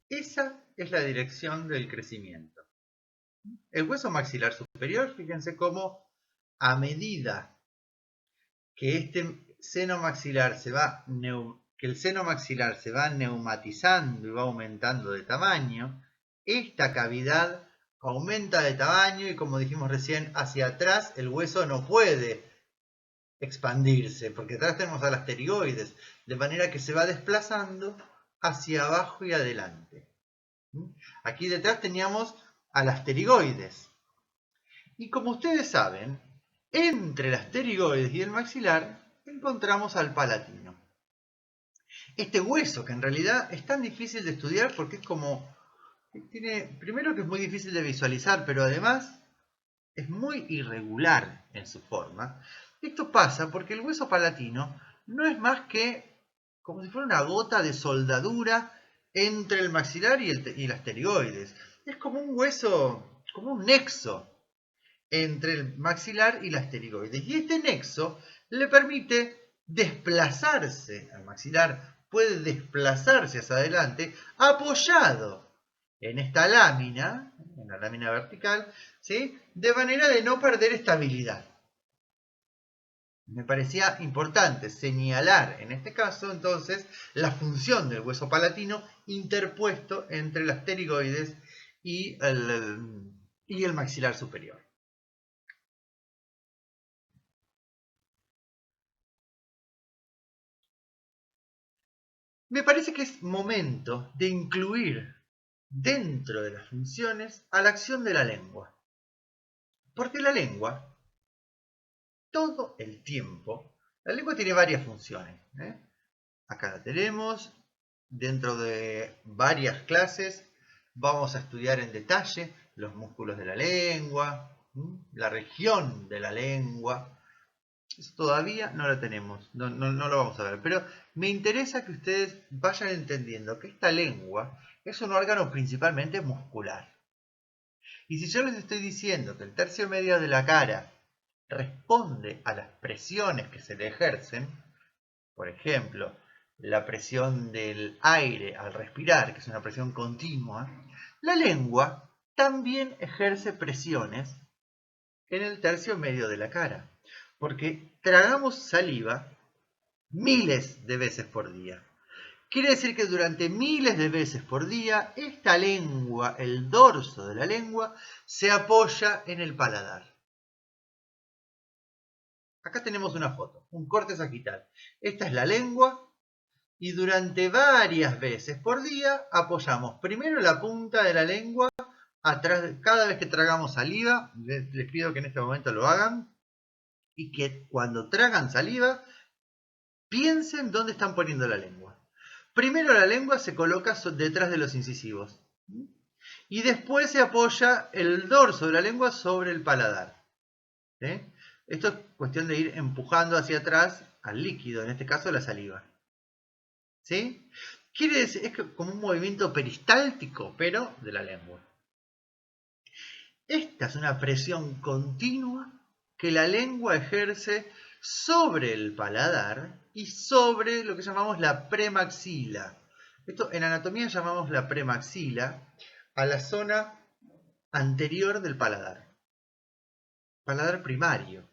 Esa es la dirección del crecimiento. El hueso maxilar superior, fíjense cómo a medida que este seno maxilar que el seno maxilar se va neumatizando y va aumentando de tamaño, esta cavidad aumenta de tamaño y, como dijimos recién, hacia atrás el hueso no puede expandirse, porque atrás tenemos a las pterigoides, de manera que se va desplazando hacia abajo y adelante. Aquí detrás teníamos a las pterigoides. Y como ustedes saben, entre las pterigoides y el maxilar encontramos al palatino. Este hueso, que en realidad es tan difícil de estudiar porque es como... primero que es muy difícil de visualizar, pero además es muy irregular en su forma. Esto pasa porque el hueso palatino no es más que como si fuera una gota de soldadura entre el maxilar y las pterigoides. Es como un hueso, como un nexo entre el maxilar y las pterigoides. Y este nexo le permite desplazarse al maxilar, puede desplazarse hacia adelante apoyado en esta lámina, en la lámina vertical, ¿sí? De manera de no perder estabilidad. Me parecía importante señalar en este caso entonces la función del hueso palatino interpuesto entre las pterigoides y el maxilar superior. Me parece que es momento de incluir dentro de las funciones a la acción de la lengua. Porque la lengua, todo el tiempo, la lengua tiene varias funciones. Acá la tenemos, dentro de varias clases vamos a estudiar en detalle los músculos de la lengua, la región de la lengua. Eso todavía no lo tenemos, no lo vamos a ver, pero me interesa que ustedes vayan entendiendo que esta lengua es un órgano principalmente muscular. Y si yo les estoy diciendo que el tercio medio de la cara responde a las presiones que se le ejercen, por ejemplo, la presión del aire al respirar, que es una presión continua, la lengua también ejerce presiones en el tercio medio de la cara, porque tragamos saliva miles de veces por día. Quiere decir que durante miles de veces por día, esta lengua, el dorso de la lengua, se apoya en el paladar. Acá tenemos una foto, un corte sagital. Esta es la lengua y durante varias veces por día apoyamos primero la punta de la lengua atrás, cada vez que tragamos saliva, les pido que en este momento lo hagan, y que cuando tragan saliva, piensen dónde están poniendo la lengua. Primero la lengua se coloca detrás de los incisivos. Y después se apoya el dorso de la lengua sobre el paladar. ¿Sí? Esto es cuestión de ir empujando hacia atrás al líquido, en este caso la saliva. ¿Sí? Quiere decir, es como un movimiento peristáltico, pero de la lengua. Esta es una presión continua que la lengua ejerce sobre el paladar y sobre lo que llamamos la premaxila. Esto en anatomía llamamos la premaxila a la zona anterior del paladar. Paladar primario.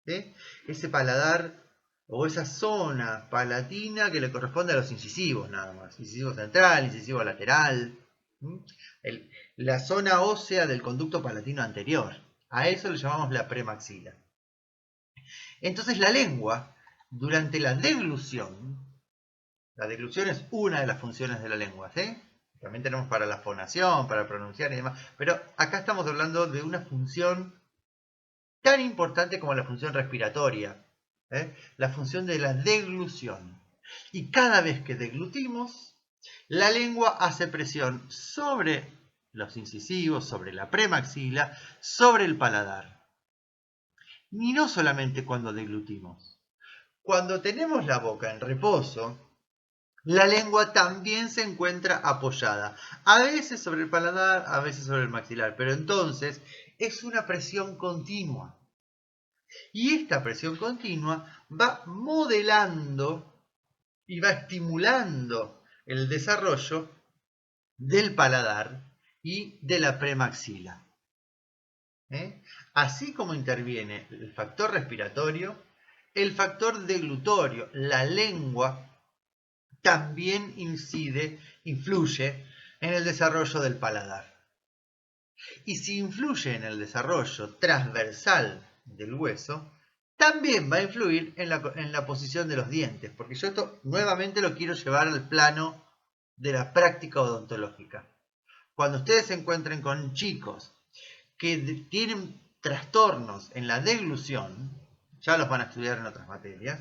¿Sí? Ese paladar o esa zona palatina que le corresponde a los incisivos nada más. Incisivo central, incisivo lateral. La zona ósea del conducto palatino anterior. A eso le llamamos la premaxila. Entonces la lengua, durante la deglución es una de las funciones de la lengua, ¿sí? También tenemos para la fonación, para pronunciar y demás, pero acá estamos hablando de una función tan importante como la función respiratoria, la función de la deglución. Y cada vez que deglutimos, la lengua hace presión sobre los incisivos, sobre la premaxila, sobre el paladar. Y no solamente cuando deglutimos. Cuando tenemos la boca en reposo, la lengua también se encuentra apoyada, a veces sobre el paladar, a veces sobre el maxilar, pero entonces es una presión continua. Y esta presión continua va modelando y va estimulando el desarrollo del paladar y de la premaxila. Así como interviene el factor respiratorio, el factor deglutorio, la lengua, también influye en el desarrollo del paladar. Y si influye en el desarrollo transversal del hueso, también va a influir en la posición de los dientes, porque yo esto nuevamente lo quiero llevar al plano de la práctica odontológica. Cuando ustedes se encuentren con chicos que tienen trastornos en la deglución, ya los van a estudiar en otras materias,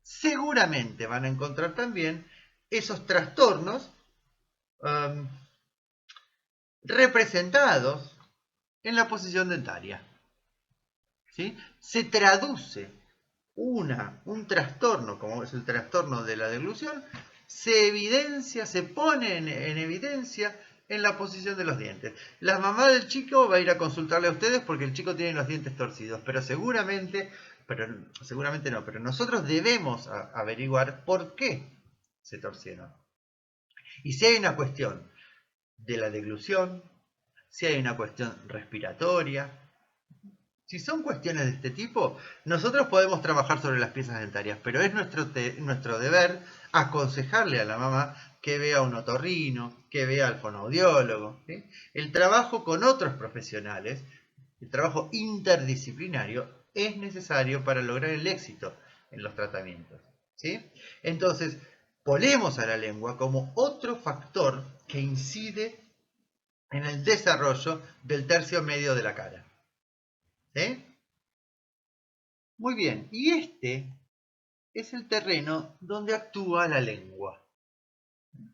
seguramente van a encontrar también esos trastornos representados en la posición dentaria. ¿Sí? Se traduce un trastorno, como es el trastorno de la deglución, se evidencia, se pone en evidencia en la posición de los dientes. La mamá del chico va a ir a consultarle a ustedes porque el chico tiene los dientes torcidos, pero seguramente no, pero nosotros debemos averiguar por qué se torcieron. Y si hay una cuestión de la deglución, si hay una cuestión respiratoria, si son cuestiones de este tipo, nosotros podemos trabajar sobre las piezas dentarias, pero es nuestro deber aconsejarle a la mamá que vea a un otorrino, que vea al fonoaudiólogo. ¿Sí? El trabajo con otros profesionales, el trabajo interdisciplinario, es necesario para lograr el éxito en los tratamientos. ¿Sí? Entonces, ponemos a la lengua como otro factor que incide en el desarrollo del tercio medio de la cara. ¿Sí? Muy bien, y este es el terreno donde actúa la lengua.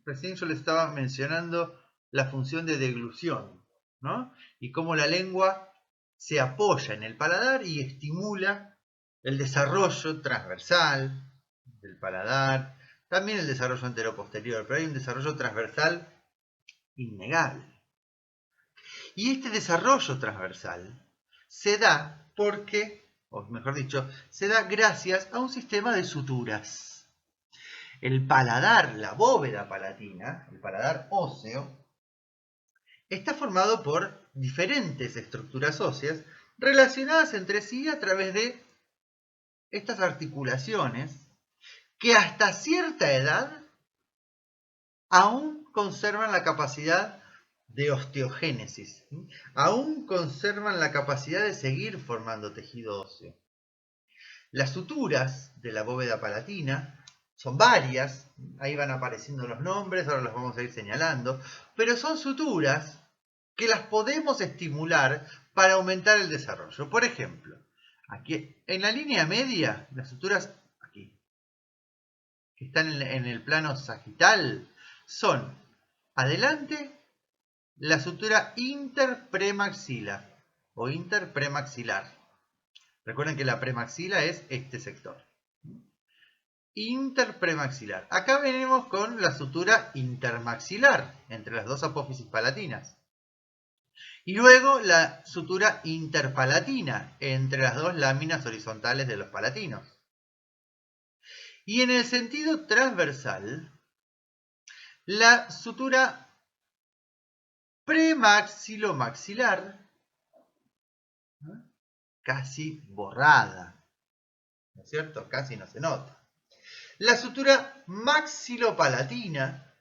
Recién yo les estaba mencionando la función de deglución, ¿no? Y cómo la lengua se apoya en el paladar y estimula el desarrollo transversal del paladar, también el desarrollo anteroposterior, pero hay un desarrollo transversal innegable. Y este desarrollo transversal se da porque, o mejor dicho, se da gracias a un sistema de suturas. El paladar, la bóveda palatina, el paladar óseo, está formado por diferentes estructuras óseas relacionadas entre sí a través de estas articulaciones que hasta cierta edad aún conservan la capacidad de osteogénesis, aún conservan la capacidad de seguir formando tejido óseo. Las suturas de la bóveda palatina son varias, ahí van apareciendo los nombres, ahora los vamos a ir señalando, pero son suturas que las podemos estimular para aumentar el desarrollo. Por ejemplo, aquí en la línea media, las suturas aquí, que están en el plano sagital, son adelante la sutura interpremaxila o interpremaxilar. Recuerden que la premaxila es este sector. Interpremaxilar. Acá venimos con la sutura intermaxilar entre las dos apófisis palatinas. Y luego la sutura interpalatina entre las dos láminas horizontales de los palatinos. Y en el sentido transversal, la sutura premaxilomaxilar, casi borrada, ¿no es cierto? Casi no se nota. La sutura maxilopalatina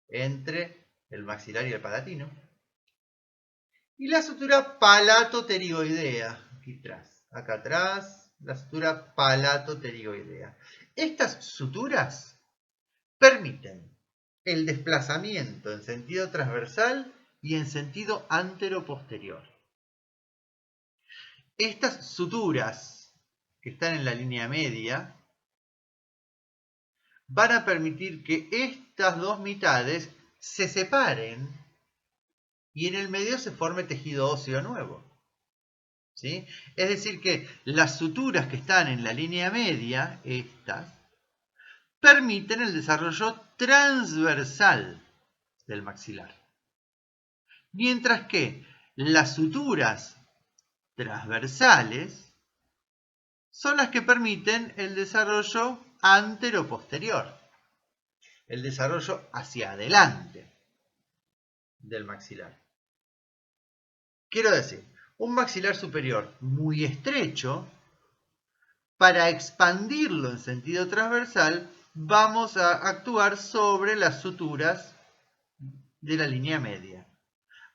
entre el maxilar y el palatino. Y la sutura palatopterigoidea, acá atrás, la sutura palatopterigoidea. Estas suturas permiten el desplazamiento en sentido transversal y en sentido anteroposterior. Estas suturas que están en la línea media van a permitir que estas dos mitades se separen y en el medio se forme tejido óseo nuevo. ¿sí? Es decir que las suturas que están en la línea media, estas, permiten el desarrollo transversal del maxilar. Mientras que las suturas transversales son las que permiten el desarrollo antero-posterior, el desarrollo hacia adelante del maxilar. Quiero decir, un maxilar superior muy estrecho, para expandirlo en sentido transversal, vamos a actuar sobre las suturas de la línea media.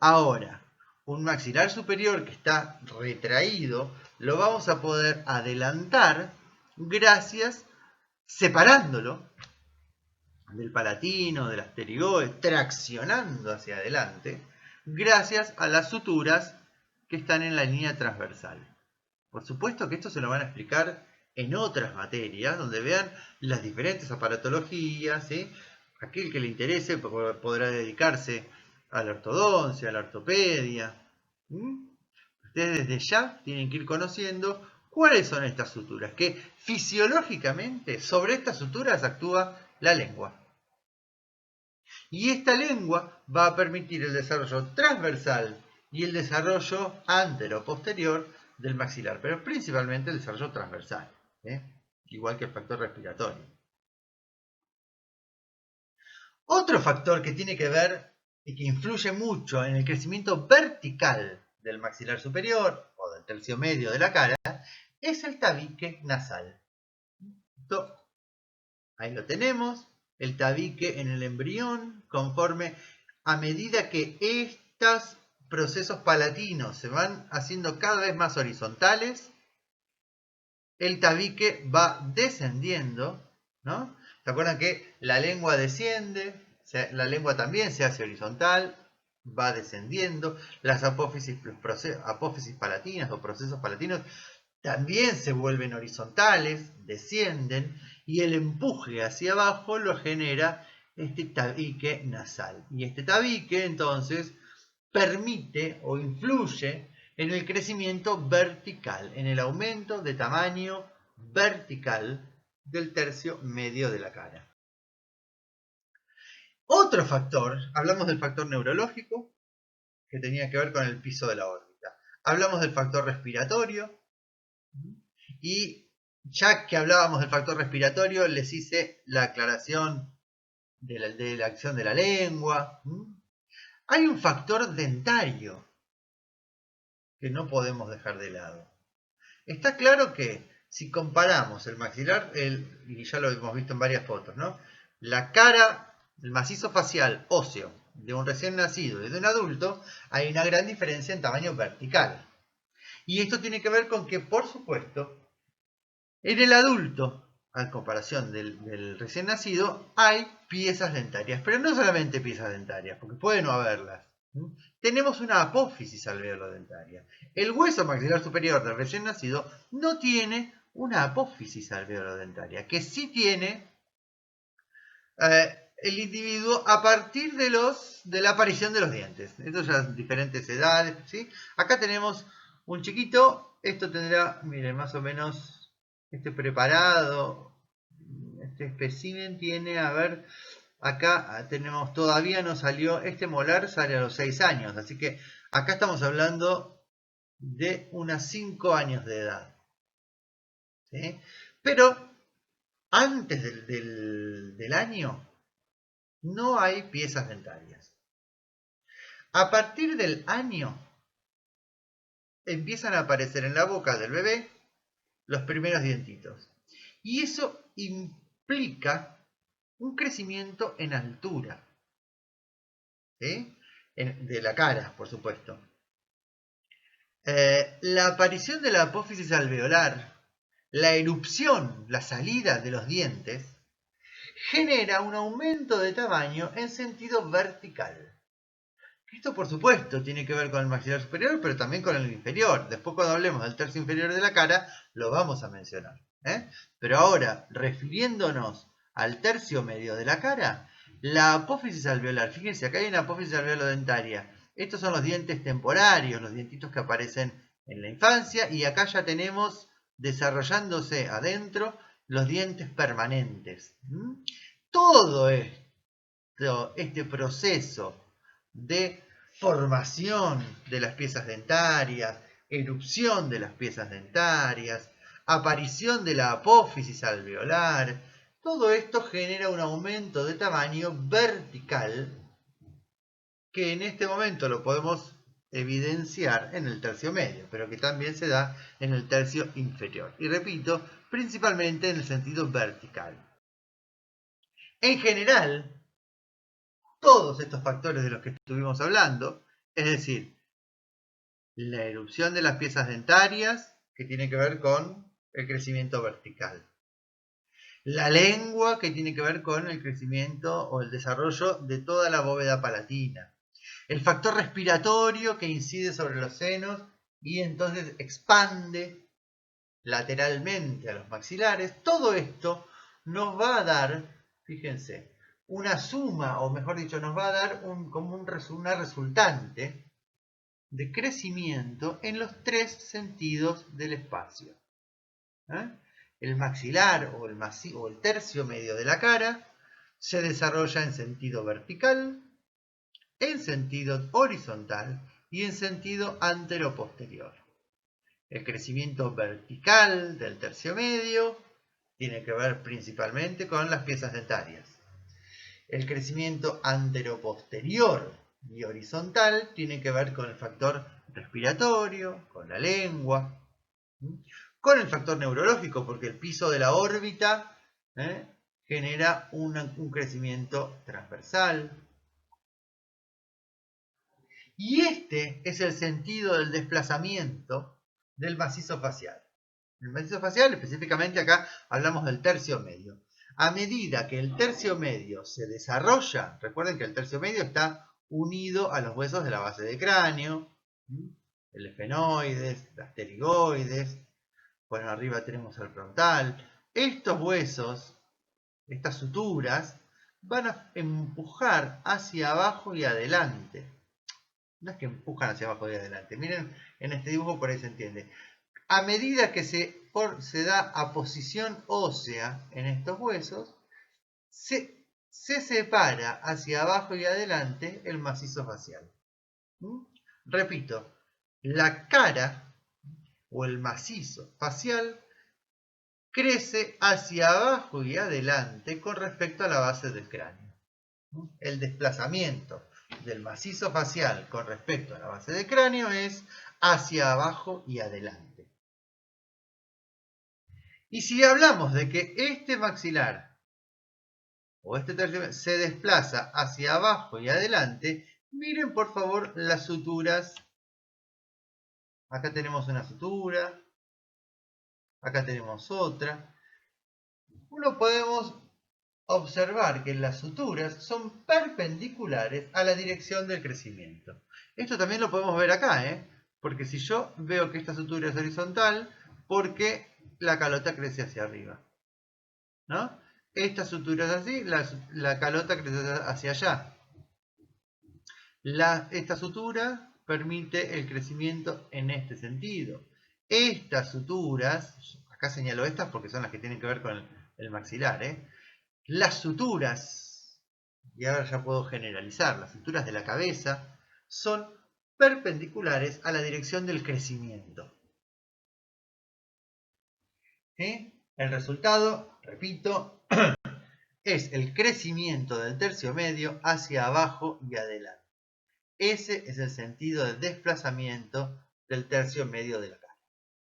Ahora, un maxilar superior que está retraído, lo vamos a poder adelantar gracias, separándolo del palatino, del asterioide, traccionando hacia adelante, gracias a las suturas que están en la línea transversal. Por supuesto que esto se lo van a explicar en otras materias, donde vean las diferentes aparatologías, ¿sí? Aquel que le interese podrá dedicarse a la ortodoncia, a la ortopedia. Ustedes desde ya tienen que ir conociendo cuáles son estas suturas, que fisiológicamente sobre estas suturas actúa la lengua. Y esta lengua va a permitir el desarrollo transversal y el desarrollo antero-posterior del maxilar, pero principalmente el desarrollo transversal, igual que el factor respiratorio. Otro factor que tiene que ver y que influye mucho en el crecimiento vertical del maxilar superior o del tercio medio de la cara es el tabique nasal. Esto, ahí lo tenemos, el tabique en el embrión, conforme a medida que estos procesos palatinos se van haciendo cada vez más horizontales, el tabique va descendiendo, ¿no? ¿Se acuerdan que la lengua desciende? La lengua también se hace horizontal, va descendiendo. Las apófisis palatinas o procesos palatinos también se vuelven horizontales, descienden, y el empuje hacia abajo lo genera este tabique nasal. Y este tabique entonces permite o influye en el crecimiento vertical, en el aumento de tamaño vertical del tercio medio de la cara. Otro factor, hablamos del factor neurológico, que tenía que ver con el piso de la órbita. Hablamos del factor respiratorio, y ya que hablábamos del factor respiratorio, les hice la aclaración de la acción de la lengua. Hay un factor dentario que no podemos dejar de lado. Está claro que si comparamos el maxilar, y ya lo hemos visto en varias fotos, ¿no? La cara, el macizo facial óseo de un recién nacido y de un adulto, hay una gran diferencia en tamaño vertical. Y esto tiene que ver con que, por supuesto, en el adulto, en comparación del recién nacido, hay piezas dentarias, pero no solamente piezas dentarias, porque puede no haberlas. Tenemos una apófisis alveolo-dentaria. El hueso maxilar superior del recién nacido no tiene una apófisis alveolo-dentaria, que sí tiene el individuo a partir de la aparición de los dientes. Esto ya es diferentes edades, ¿sí? Acá tenemos un chiquito, esto tendrá, miren, más o menos preparado. Este espécimen tiene, a ver, acá tenemos, todavía no salió, este molar sale a los 6 años, así que acá estamos hablando de unos 5 años de edad. ¿Sí? Pero antes del año no hay piezas dentarias. A partir del año empiezan a aparecer en la boca del bebé los primeros dientitos. Y eso implica un crecimiento en altura, ¿sí? De la cara, por supuesto. La aparición de la apófisis alveolar, la erupción, la salida de los dientes, genera un aumento de tamaño en sentido vertical. Esto, por supuesto, tiene que ver con el maxilar superior, pero también con el inferior. Después, cuando hablemos del tercio inferior de la cara, lo vamos a mencionar. Pero ahora, refiriéndonos al tercio medio de la cara, la apófisis alveolar, fíjense, acá hay una apófisis alveolo-dentaria. Estos son los dientes temporarios, los dientitos que aparecen en la infancia, y acá ya tenemos desarrollándose adentro los dientes permanentes. Todo este proceso de formación de las piezas dentarias, erupción de las piezas dentarias, aparición de la apófisis alveolar, todo esto genera un aumento de tamaño vertical que en este momento lo podemos evidenciar en el tercio medio, pero que también se da en el tercio inferior. Y repito, principalmente en el sentido vertical. En general, todos estos factores de los que estuvimos hablando, es decir, la erupción de las piezas dentarias, que tiene que ver con el crecimiento vertical. La lengua, que tiene que ver con el crecimiento o el desarrollo de toda la bóveda palatina. El factor respiratorio, que incide sobre los senos y entonces expande lateralmente a los maxilares. Todo esto nos va a dar, fíjense, una suma, o mejor dicho, nos va a dar una resultante de crecimiento en los tres sentidos del espacio. El maxilar o el tercio medio de la cara se desarrolla en sentido vertical, en sentido horizontal y en sentido anteroposterior. El crecimiento vertical del tercio medio tiene que ver principalmente con las piezas dentarias. El crecimiento anteroposterior y horizontal tiene que ver con el factor respiratorio, con la lengua, con el factor neurológico, porque el piso de la órbita genera un crecimiento transversal. Y este es el sentido del desplazamiento del macizo facial. El macizo facial, específicamente acá hablamos del tercio medio. A medida que el tercio medio se desarrolla, recuerden que el tercio medio está unido a los huesos de la base del cráneo, el esfenoides, las pterigoides, bueno, arriba tenemos el frontal. Estos huesos, estas suturas, van a empujar hacia abajo y adelante. No es que empujan hacia abajo y adelante. Miren, en este dibujo por ahí se entiende. A medida que se da aposición ósea en estos huesos, se separa hacia abajo y adelante el macizo facial. Repito, la cara o el macizo facial crece hacia abajo y adelante con respecto a la base del cráneo. El desplazamiento del macizo facial con respecto a la base del cráneo es hacia abajo y adelante. Y si hablamos de que este maxilar o este tercio se desplaza hacia abajo y adelante, miren por favor las suturas. Acá tenemos una sutura, acá tenemos otra. Podemos observar que las suturas son perpendiculares a la dirección del crecimiento. Esto también lo podemos ver acá, porque si yo veo que esta sutura es horizontal, porque la calota crece hacia arriba, ¿no? Esta sutura es así, la calota crece hacia allá. Esta sutura permite el crecimiento en este sentido. Estas suturas, acá señalo estas porque son las que tienen que ver con el maxilar, las suturas, y ahora ya puedo generalizar, las suturas de la cabeza son perpendiculares a la dirección del crecimiento. El resultado, repito, es el crecimiento del tercio medio hacia abajo y adelante. Ese es el sentido de desplazamiento del tercio medio de la cabeza.